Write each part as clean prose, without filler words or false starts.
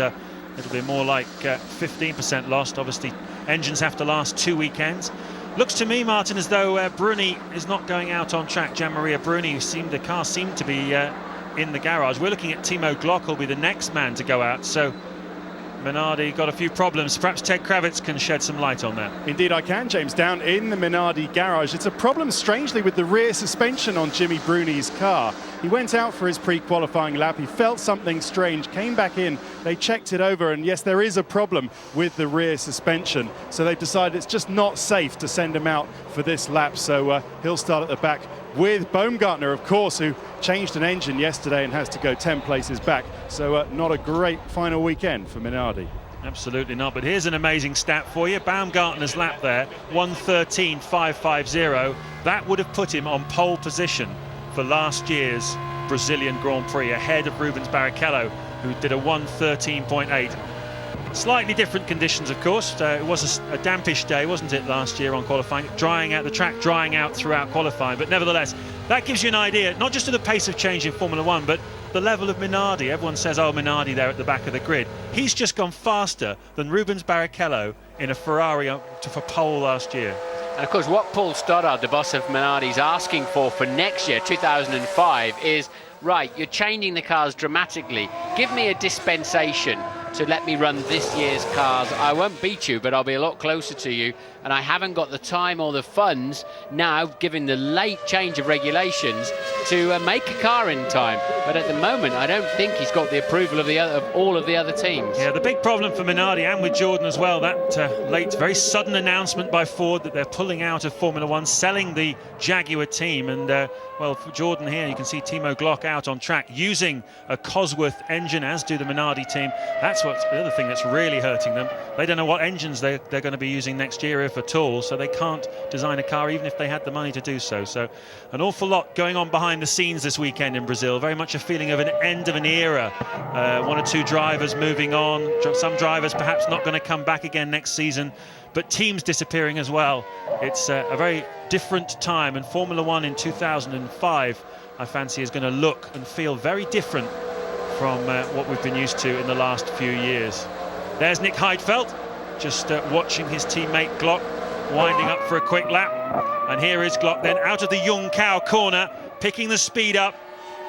It'll be more like 15% lost. Obviously, engines have to last 2 weekends. Looks to me, Martin, as though Bruni is not going out on track. Gianmaria Bruni, the car seemed to be in the garage. We're looking at Timo Glock, who'll be the next man to go out. So Minardi got a few problems. Perhaps Ted Kravitz can shed some light on that. Indeed I can, James. Down in the Minardi garage, it's a problem, strangely, with the rear suspension on Jimmy Bruni's car. He went out for his pre-qualifying lap, he felt something strange, came back in, they checked it over, and yes, there is a problem with the rear suspension. So they've decided it's just not safe to send him out for this lap, so he'll start at the back with Baumgartner, of course, who changed an engine yesterday and has to go 10 places back. So not a great final weekend for Minardi. Absolutely not, but here's an amazing stat for you. Baumgartner's lap there, 1:13.550. That would have put him on pole position for last year's Brazilian Grand Prix, ahead of Rubens Barrichello, who did a 1:13.8. Slightly different conditions, of course. It was a dampish day, wasn't it, last year on qualifying? Drying out, the track drying out throughout qualifying, but nevertheless, that gives you an idea, not just of the pace of change in Formula One, but the level of Minardi. Everyone says, oh, Minardi there at the back of the grid. He's just gone faster than Rubens Barrichello in a Ferrari for pole last year. And of course, what Paul Stoddard, the boss of Minardi, is asking for next year, 2005, is, right, you're changing the cars dramatically. Give me a dispensation to let me run this year's cars. I won't beat you, but I'll be a lot closer to you. And I haven't got the time or the funds now, given the late change of regulations, to make a car in time. But at the moment, I don't think he's got the approval of all of the other teams. Yeah, the big problem for Minardi, and with Jordan as well, that late, very sudden announcement by Ford that they're pulling out of Formula One, selling the Jaguar team. And well, for Jordan here, you can see Timo Glock out on track using a Cosworth engine, as do the Minardi team. That's what's the other thing that's really hurting them. They don't know what engines they're going to be using next year, if at all, so they can't design a car even if they had the money to do so. So an awful lot going on behind the scenes this weekend in Brazil. Very much a feeling of an end of an era. One or two drivers moving on, some drivers perhaps not going to come back again next season, but teams disappearing as well. It's a very different time, and Formula One in 2005 I fancy is going to look and feel very different from what we've been used to in the last few years. There's Nick Heidfeld, just watching his teammate Glock winding up for a quick lap. And here is Glock then out of the Junção corner, picking the speed up.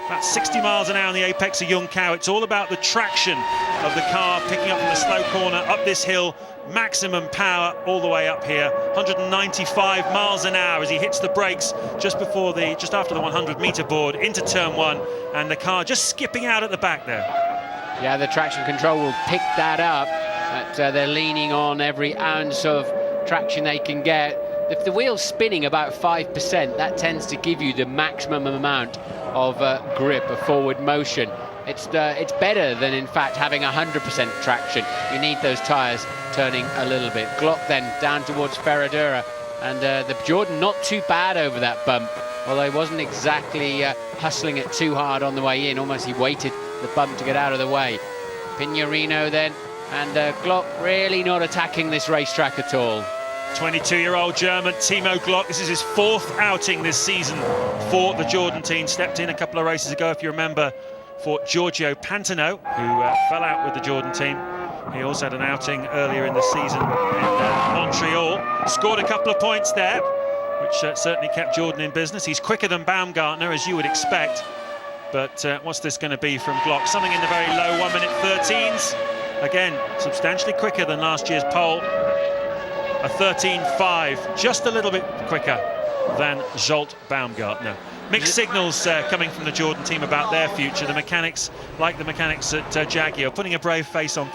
About 60 miles an hour in the apex of Junção. It's all about the traction of the car, picking up from the slow corner, up this hill, maximum power all the way up here. 195 miles an hour as he hits the brakes just after the 100-meter board into turn one, and the car just skipping out at the back there. Yeah, the traction control will pick that up, but they're leaning on every ounce of traction they can get. If the wheel's spinning about 5%, that tends to give you the maximum amount of grip, of forward motion. It's better than, in fact, having 100% traction. You need those tyres turning a little bit. Glock then down towards Ferradura, and the Jordan not too bad over that bump, although he wasn't exactly hustling it too hard on the way in. Almost he waited the bump to get out of the way. Piñarino then, and Glock really not attacking this racetrack at all. 22-year-old German Timo Glock, this is his fourth outing this season for the Jordan team. Stepped in a couple of races ago, if you remember, for Giorgio Pantano, who fell out with the Jordan team. He also had an outing earlier in the season in Montreal. Scored a couple of points there, which certainly kept Jordan in business. He's quicker than Baumgartner, as you would expect. But what's this going to be from Glock? Something in the very low 1 minute 13s. Again, substantially quicker than last year's pole. A 13.5, just a little bit quicker than Zsolt Baumgartner. Mixed signals coming from the Jordan team about their future. The mechanics, like the mechanics at Jaguar, putting a brave face on